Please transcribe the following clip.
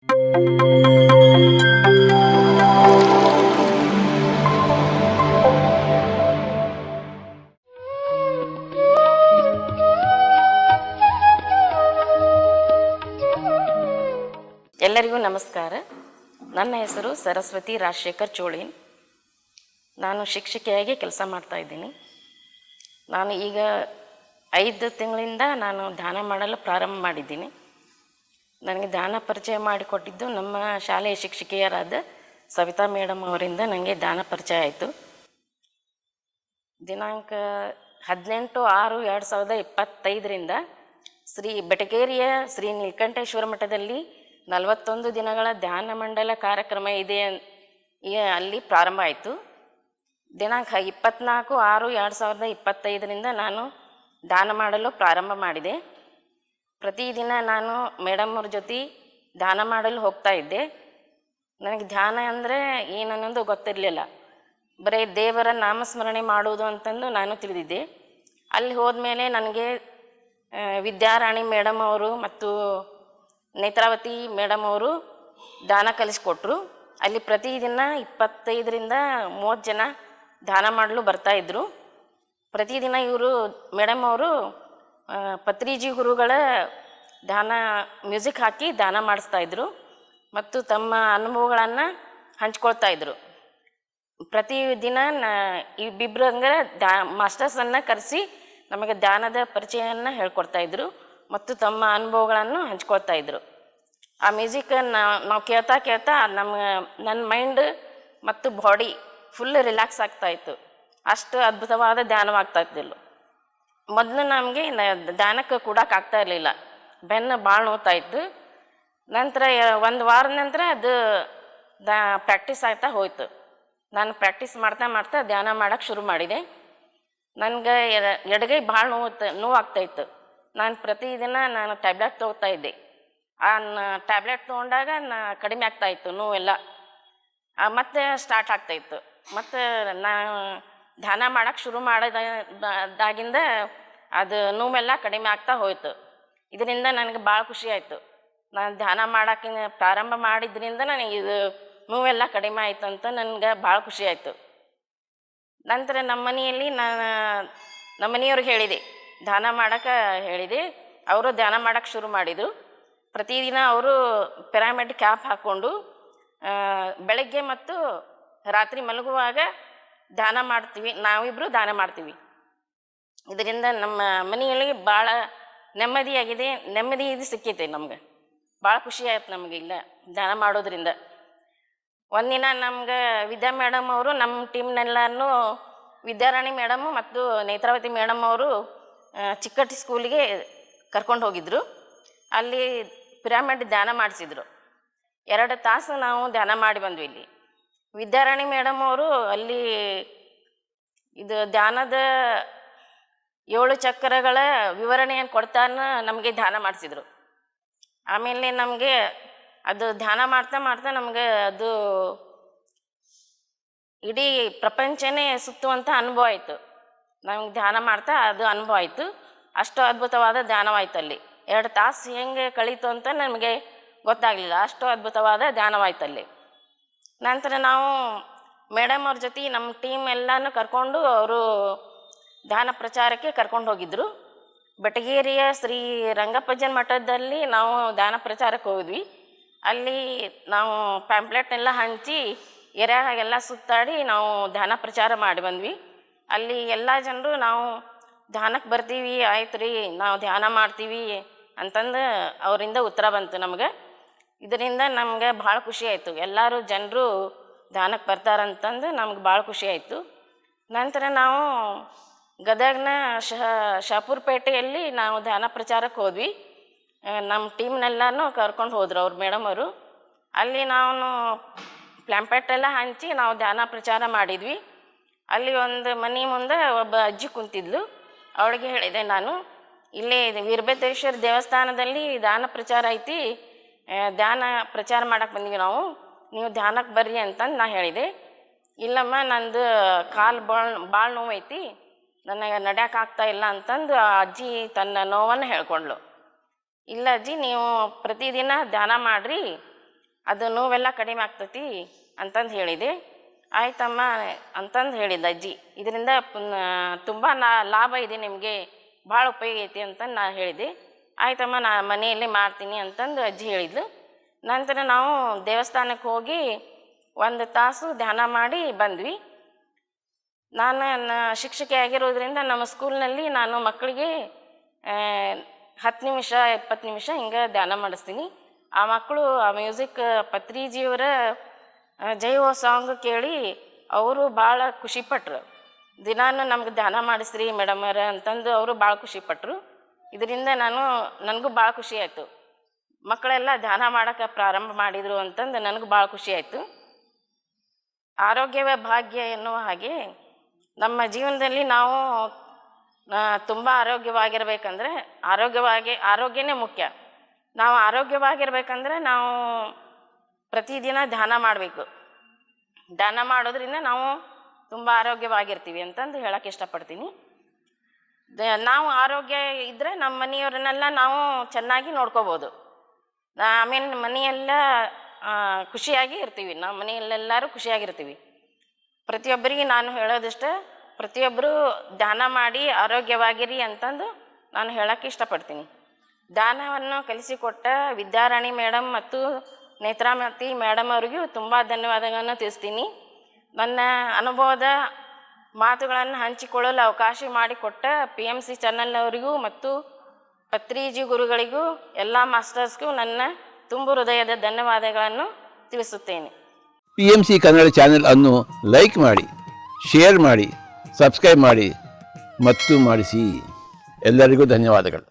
ಎಲ್ಲರಿಗೂ ನಮಸ್ಕಾರ. ನನ್ನ ಹೆಸರು ಸರಸ್ವತಿ ರಾಜಶೇಖರ್ ಚೋಳಿನ್. ನಾನು ಶಿಕ್ಷಕಿಯಾಗಿ ಕೆಲಸ ಮಾಡ್ತಾಯಿದ್ದೀನಿ. ನಾನು ಈಗ 5 ತಿಂಗಳಿಂದ ನಾನು ಧ್ಯಾನ ಮಾಡಲು ಪ್ರಾರಂಭ ಮಾಡಿದ್ದೀನಿ. ನನಗೆ ಧ್ಯಾನ ಪರಿಚಯ ಮಾಡಿಕೊಟ್ಟಿದ್ದು ನಮ್ಮ ಶಾಲೆಯ ಶಿಕ್ಷಕಿಯರಾದ ಸವಿತಾ ಮೇಡಮ್ ಅವರಿಂದ ನನಗೆ ಧ್ಯಾನ ಪರಿಚಯ ಆಯಿತು. ದಿನಾಂಕ 18/6/2025 ಶ್ರೀ ಬೆಟಗೇರಿಯ ಶ್ರೀ ನೀಲಕಂಠೇಶ್ವರ ಮಠದಲ್ಲಿ 41 ದಿನಗಳ ಧ್ಯಾನ ಮಂಡಲ ಕಾರ್ಯಕ್ರಮ ಇದೆ, ಅಲ್ಲಿ ಪ್ರಾರಂಭ ಆಯಿತು. ದಿನಾಂಕ 24/6/2025 ನಾನು ಧ್ಯಾನ ಮಾಡಲು ಪ್ರಾರಂಭ ಮಾಡಿದೆ. ಪ್ರತಿದಿನ ನಾನು ಮೇಡಮ್ ಅವ್ರ ಜೊತೆ ಧ್ಯಾನ ಮಾಡಲು ಹೋಗ್ತಾ ಇದ್ದೆ. ನನಗೆ ಧ್ಯಾನ ಅಂದರೆ ಏನನ್ನೋದು ಗೊತ್ತಿರಲಿಲ್ಲ. ಬರೀ ದೇವರ ನಾಮಸ್ಮರಣೆ ಮಾಡುವುದು ಅಂತಂದು ನಾನು ತಿಳಿದಿದ್ದೆ. ಅಲ್ಲಿ ಹೋದ್ಮೇಲೆ ನನಗೆ ವಿದ್ಯಾರಾಣಿ ಮೇಡಮ್ ಅವರು ಮತ್ತು ನೇತ್ರಾವತಿ ಮೇಡಮ್ ಅವರು ಧ್ಯಾನ ಕಲಿಸ್ಕೊಟ್ರು. ಅಲ್ಲಿ ಪ್ರತಿದಿನ 25-30 ಜನ ಧ್ಯಾನ ಮಾಡಲು ಬರ್ತಾಯಿದ್ರು. ಪ್ರತಿದಿನ ಇವರು ಮೇಡಮ್ ಅವರು ಪತ್ರಿಜಿ ಗುರುಗಳ ಧ್ಯಾನ ಮ್ಯೂಸಿಕ್ ಹಾಕಿ ಧ್ಯಾನ ಮಾಡಿಸ್ತಾಯಿದ್ರು ಮತ್ತು ತಮ್ಮ ಅನುಭವಗಳನ್ನು ಹಂಚ್ಕೊಳ್ತಾಯಿದ್ರು. ಪ್ರತಿದಿನ ಇಬ್ಬಿಬ್ಬರು ಹಂಗೆ ಮಾಸ್ಟರ್ಸನ್ನು ಕರೆಸಿ ನಮಗೆ ಧ್ಯಾನದ ಪರಿಚಯವನ್ನು ಹೇಳ್ಕೊಡ್ತಾಯಿದ್ರು ಮತ್ತು ತಮ್ಮ ಅನುಭವಗಳನ್ನು ಹಂಚ್ಕೊಳ್ತಾಯಿದ್ರು. ಆ ಮ್ಯೂಸಿಕನ್ನು ನಾವು ಕೇಳ್ತಾ ಕೇಳ್ತಾ ನನ್ನ ಮೈಂಡ್ ಮತ್ತು ಬಾಡಿ ಫುಲ್ ರಿಲ್ಯಾಕ್ಸ್ ಆಗ್ತಾಯಿತ್ತು. ಅಷ್ಟು ಅದ್ಭುತವಾದ ಧ್ಯಾನವಾಗ್ತಾಯಿದ್ದಿಲ್ಲ. ಮೊದಲು ನಮಗೆ ಧ್ಯಾನಕ್ಕೆ ಕೂಡೋಕ್ಕಾಗ್ತಾ ಇರಲಿಲ್ಲ, ಬೆನ್ನು ಭಾಳ ನೋವ್ತಾಯಿತ್ತು. ನಂತರ 1 ವಾರದ ನಂತರ ಅದು ಪ್ರಾಕ್ಟೀಸ್ ಆಗ್ತಾ ಹೋಯ್ತು. ನಾನು ಪ್ರಾಕ್ಟೀಸ್ ಮಾಡ್ತಾ ಮಾಡ್ತಾ ಧ್ಯಾನ ಮಾಡೋಕ್ಕೆ ಶುರು ಮಾಡಿದೆ. ನನಗೆ ಎಡಗೈ ಭಾಳ ನೋವಾಗ್ತಾಯಿತ್ತು. ನಾನು ಪ್ರತಿದಿನ ಟ್ಯಾಬ್ಲೆಟ್ ತೊಗೊತಾ ಇದ್ದೆ. ಆ ಟ್ಯಾಬ್ಲೆಟ್ ತೊಗೊಂಡಾಗ ಕಡಿಮೆ ಆಗ್ತಾಯಿತ್ತು ನೋವೆಲ್ಲ. ಮತ್ತೆ ಸ್ಟಾರ್ಟ್ ಆಗ್ತಾಯಿತ್ತು. ಮತ್ತು ನಾನು ಧ್ಯಾನ ಮಾಡೋಕ್ಕೆ ಶುರು ಮಾಡಿದಾಗಿಂದ ಅದು ನೋವೆಲ್ಲ ಕಡಿಮೆ ಆಗ್ತಾ ಹೋಯಿತು. ಇದರಿಂದ ನನಗೆ ಭಾಳ ಖುಷಿ ಆಯಿತು. ನಾನು ಧ್ಯಾನ ಮಾಡೋಕ್ಕೆ ಪ್ರಾರಂಭ ಮಾಡಿದ್ರಿಂದ ನನಗೆ ಇದು ನೋವೆಲ್ಲ ಕಡಿಮೆ ಆಯಿತು ಅಂತ ನನಗೆ ಭಾಳ ಖುಷಿ ಆಯಿತು. ನಂತರ ನಮ್ಮ ಮನೆಯವ್ರಿಗೆ ಹೇಳಿದೆ, ಧ್ಯಾನ ಮಾಡೋಕ್ಕೆ ಹೇಳಿದೆ. ಅವರು ಧ್ಯಾನ ಮಾಡೋಕ್ಕೆ ಶುರು ಮಾಡಿದರು. ಪ್ರತಿದಿನ ಅವರು ಪಿರಾಮಿಡ್ ಕ್ಯಾಪ್ ಹಾಕ್ಕೊಂಡು ಬೆಳಗ್ಗೆ ಮತ್ತು ರಾತ್ರಿ ಮಲಗುವಾಗ ಧ್ಯಾನ ಮಾಡ್ತೀವಿ, ನಾವಿಬ್ಬರು ಧ್ಯಾನ ಮಾಡ್ತೀವಿ. ಇದರಿಂದ ನಮ್ಮ ಮನೆಯಲ್ಲಿ ಭಾಳ ನೆಮ್ಮದಿ ಇದು ಸಿಕ್ಕೈತೆ. ನಮ್ಗೆ ಭಾಳ ಖುಷಿ ಆಯ್ತು ನಮಗೆ ಇಲ್ಲ ಧ್ಯಾನ ಮಾಡೋದ್ರಿಂದ. ಒಂದಿನ ನಮ್ಗೆ ವಿದ್ಯಾ ಮೇಡಮ್ ಅವರು ನಮ್ಮ ಟೀಮ್ನೆಲ್ಲನೂ ವಿದ್ಯಾರಾಣಿ ಮೇಡಮು ಮತ್ತು ನೇತ್ರಾವತಿ ಮೇಡಮ್ ಅವರು ಚಿಕ್ಕಟ್ಟಿ ಸ್ಕೂಲಿಗೆ ಕರ್ಕೊಂಡು ಹೋಗಿದ್ದರು. ಅಲ್ಲಿ ಪಿರಾಮಿಡ್ ಧ್ಯಾನ ಮಾಡಿಸಿದ್ರು. 2 ತಾಸು ನಾವು ಧ್ಯಾನ ಮಾಡಿ ಬಂದ್ವಿ. ಇಲ್ಲಿ ವಿದ್ಯಾರಾಣಿ ಮೇಡಮ್ ಅವರು ಅಲ್ಲಿ ಇದು ಧ್ಯಾನದ 7 ಚಕ್ರಗಳ ವಿವರಣೆಯನ್ನು ಕೊಡ್ತಾನೆ ನಮಗೆ ಧ್ಯಾನ ಮಾಡಿಸಿದ್ರು. ಆಮೇಲೆ ನಮಗೆ ಅದು ಧ್ಯಾನ ಮಾಡ್ತಾ ಮಾಡ್ತಾ ನಮಗೆ ಅದು ಇಡೀ ಪ್ರಪಂಚನೇ ಸುತ್ತುವಂಥ ಅನುಭವ ಆಯಿತು. ನಮ್ಗೆ ಧ್ಯಾನ ಮಾಡ್ತಾ ಅದು ಅನುಭವ ಆಯಿತು. ಅಷ್ಟು ಅದ್ಭುತವಾದ ಧ್ಯಾನವಾಯ್ತು. ಅಲ್ಲಿ 2 ತಾಸು ಹೆಂಗೆ ಕಳೀತು ಅಂತ ನಮಗೆ ಗೊತ್ತಾಗಲಿಲ್ಲ. ಅಷ್ಟು ಅದ್ಭುತವಾದ ಧ್ಯಾನವಾಯ್ತು ಅಲ್ಲಿ. ನಂತರ ನಾವು ಮೇಡಮ್ ಅವ್ರ ಜೊತೆ ನಮ್ಮ ಟೀಮ್ ಎಲ್ಲನೂ ಕರ್ಕೊಂಡು ಅವರು ಧ್ಯಾನ ಪ್ರಚಾರಕ್ಕೆ ಕರ್ಕೊಂಡು ಹೋಗಿದ್ದರು. ಬೆಟಗೇರಿಯ ಶ್ರೀ ರಂಗಪ್ಪಜ್ಜನ ಮಠದಲ್ಲಿ ನಾವು ಧ್ಯಾನ ಪ್ರಚಾರಕ್ಕೆ ಹೋದ್ವಿ. ಅಲ್ಲಿ ನಾವು ಪ್ಯಾಂಪ್ಲೆಟ್ನೆಲ್ಲ ಹಂಚಿ ಎರೆಯಾಗೆಲ್ಲ ಸುತ್ತಾಡಿ ನಾವು ಧ್ಯಾನ ಪ್ರಚಾರ ಮಾಡಿ ಬಂದ್ವಿ. ಅಲ್ಲಿ ಎಲ್ಲ ಜನರು ನಾವು ಧ್ಯಾನಕ್ಕೆ ಬರ್ತೀವಿ, ಆಯ್ತು ರೀ ನಾವು ಧ್ಯಾನ ಮಾಡ್ತೀವಿ ಅಂತಂದು ಅವರಿಂದ ಉತ್ತರ ಬಂತು ನಮ್ಗೆ. ಇದರಿಂದ ನಮ್ಗೆ ಭಾಳ ಖುಷಿ ಆಯಿತು. ಎಲ್ಲರೂ ಜನರು ಧ್ಯಾನಕ್ಕೆ ಬರ್ತಾರಂತಂದು ನಮ್ಗೆ ಭಾಳ ಖುಷಿ ಆಯಿತು. ನಂತರ ನಾವು ಗದಗ್ನ ಶಹಾಪುರ ಪೇಟೆಯಲ್ಲಿ ನಾವು ಧ್ಯಾನ ಪ್ರಚಾರಕ್ಕೆ ಹೋದ್ವಿ. ನಮ್ಮ ಟೀಮ್ನೆಲ್ಲನೂ ಕರ್ಕೊಂಡು ಹೋದ್ರು ಅವ್ರು ಮೇಡಮ್ ಅವರು. ಅಲ್ಲಿ ನಾವು ಪ್ಲ್ಯಾಂಪೆಟ್ಟೆಲ್ಲ ಹಂಚಿ ನಾವು ಧ್ಯಾನ ಪ್ರಚಾರ ಮಾಡಿದ್ವಿ. ಅಲ್ಲಿ ಒಂದು ಮನೆ ಮುಂದೆ ಒಬ್ಬ ಅಜ್ಜಿ ಕುಂತಿದ್ಲು. ಅವಳಿಗೆ ಹೇಳಿದೆ ನಾನು, ಇಲ್ಲೇ ವೀರಭದ್ರೇಶ್ವರ ದೇವಸ್ಥಾನದಲ್ಲಿ ಧ್ಯಾನ ಪ್ರಚಾರ ಐತಿ, ಧ್ಯಾನ ಪ್ರಚಾರ ಮಾಡಕ್ಕೆ ಬಂದ್ವಿ ನಾವು, ನೀವು ಧ್ಯಾನಕ್ಕೆ ಬರ್ರಿ ಅಂತಂದು ನಾ ಹೇಳಿದೆ. ಇಲ್ಲಮ್ಮ ನಂದು ಕಾಲು ಭಾಳ ನೋವೈತಿ, ನನಗೆ ನಡೆಯೋಕ್ಕಾಗ್ತಾ ಇಲ್ಲ ಅಂತಂದು ಆ ಅಜ್ಜಿ ತನ್ನ ನೋವನ್ನು ಹೇಳ್ಕೊಂಡ್ಳು. ಇಲ್ಲ ಅಜ್ಜಿ, ನೀವು ಪ್ರತಿದಿನ ಧ್ಯಾನ ಮಾಡಿರಿ, ಅದು ನೋವೆಲ್ಲ ಕಡಿಮೆ ಆಗ್ತೈತಿ ಅಂತಂದು ಹೇಳಿದೆ. ಆಯ್ತಮ್ಮ ಅಂತಂದು ಹೇಳಿದ್ದ ಅಜ್ಜಿ. ಇದರಿಂದ ತುಂಬ ಲಾಭ ಇದೆ, ನಿಮಗೆ ಭಾಳ ಉಪಯೋಗ ಐತಿ ಅಂತ ನಾನು ಹೇಳಿದೆ. ಆಯ್ತಮ್ಮ ನಾ ಮನೆಯಲ್ಲೇ ಮಾಡ್ತೀನಿ ಅಂತಂದು ಅಜ್ಜಿ ಹೇಳಿದ್ಲು. ನಂತರ ನಾವು ದೇವಸ್ಥಾನಕ್ಕೆ ಹೋಗಿ 1 ತಾಸು ಧ್ಯಾನ ಮಾಡಿ ಬಂದ್ವಿ. ನಾನು ಶಿಕ್ಷಕಿ ಆಗಿರೋದ್ರಿಂದ ನಮ್ಮ ಸ್ಕೂಲ್ನಲ್ಲಿ ನಾನು ಮಕ್ಕಳಿಗೆ 10 ನಿಮಿಷ 20 ನಿಮಿಷ ಹಿಂಗೆ ಧ್ಯಾನ ಮಾಡಿಸ್ತೀನಿ. ಆ ಮಕ್ಕಳು ಆ ಮ್ಯೂಸಿಕ್ ಪತ್ರಿಜಿಯವರ ಜೈ ಓ ಸಾಂಗ್ ಕೇಳಿ ಅವರು ಭಾಳ ಖುಷಿಪಟ್ರು. ದಿನಾನು ನಮ್ಗೆ ಧ್ಯಾನ ಮಾಡಿಸ್ರಿ ಮೇಡಮರ ಅಂತಂದು ಅವರು ಭಾಳ ಖುಷಿಪಟ್ಟರು. ಇದರಿಂದ ನನಗೂ ಭಾಳ ಖುಷಿ ಆಯಿತು. ಮಕ್ಕಳೆಲ್ಲ ಧ್ಯಾನ ಮಾಡೋಕ್ಕೆ ಪ್ರಾರಂಭ ಮಾಡಿದರು ಅಂತಂದು ನನಗೂ ಭಾಳ ಖುಷಿ ಆಯಿತು. ಆರೋಗ್ಯವೇ ಭಾಗ್ಯ ಎನ್ನುವ ಹಾಗೆ ನಮ್ಮ ಜೀವನದಲ್ಲಿ ನಾವು ತುಂಬ ಆರೋಗ್ಯವಾಗಿರ್ಬೇಕಂದ್ರೆ ಆರೋಗ್ಯನೇ ಮುಖ್ಯ. ನಾವು ಆರೋಗ್ಯವಾಗಿರ್ಬೇಕಂದ್ರೆ ನಾವು ಪ್ರತಿದಿನ ಧ್ಯಾನ ಮಾಡಬೇಕು. ಧ್ಯಾನ ಮಾಡೋದ್ರಿಂದ ನಾವು ತುಂಬ ಆರೋಗ್ಯವಾಗಿರ್ತೀವಿ ಅಂತಂದು ಹೇಳಕ್ಕೆ ಇಷ್ಟಪಡ್ತೀನಿ. ನಾವು ಆರೋಗ್ಯ ಇದ್ದರೆ ನಮ್ಮ ಮನೆಯವ್ರನ್ನೆಲ್ಲ ನಾವು ಚೆನ್ನಾಗಿ ನೋಡ್ಕೋಬೋದು. ಆಮೇಲೆ ಮನೆಯೆಲ್ಲ ಖುಷಿಯಾಗಿ ಇರ್ತೀವಿ. ನಮ್ಮ ಮನೆಯಲ್ಲೆಲ್ಲರೂ ಖುಷಿಯಾಗಿರ್ತೀವಿ. ಪ್ರತಿಯೊಬ್ಬರಿಗೆ ನಾನು ಹೇಳೋದಿಷ್ಟೇ, ಪ್ರತಿಯೊಬ್ಬರು ಧ್ಯಾನ ಮಾಡಿ ಆರೋಗ್ಯವಾಗಿರಿ ಅಂತಂದು ನಾನು ಹೇಳೋಕ್ಕೆ ಇಷ್ಟಪಡ್ತೀನಿ. ಧ್ಯಾನವನ್ನು ಕಲಿಸಿಕೊಟ್ಟ ವಿದ್ಯಾರಾಣಿ ಮೇಡಮ್ ಮತ್ತು ನೇತ್ರಾಮತಿ ಮೇಡಮ್ ಅವರಿಗೂ ತುಂಬ ಧನ್ಯವಾದಗಳನ್ನು ತಿಳಿಸ್ತೀನಿ. ನನ್ನ ಅನುಭವದ ಮಾತುಗಳನ್ನು ಹಂಚಿಕೊಳ್ಳಲು ಅವಕಾಶ ಮಾಡಿಕೊಟ್ಟ PMC ಚಾನಲ್ನವರಿಗೂ ಮತ್ತು ಪತ್ರಿಜಿ ಗುರುಗಳಿಗೂ ಎಲ್ಲ ಮಾಸ್ಟರ್ಸ್ಗೂ ನನ್ನ ತುಂಬು ಹೃದಯದ ಧನ್ಯವಾದಗಳನ್ನು ತಿಳಿಸುತ್ತೇನೆ. PMC ಕನ್ನಡ ಚಾನೆಲ್ ಅನ್ನು ಲೈಕ್ ಮಾಡಿ, ಶೇರ್ ಮಾಡಿ, ಸಬ್ಸ್ಕ್ರೈಬ್ ಮಾಡಿ ಮತ್ತು ಮಾಡಿಸಿ. ಎಲ್ಲರಿಗೂ ಧನ್ಯವಾದಗಳು.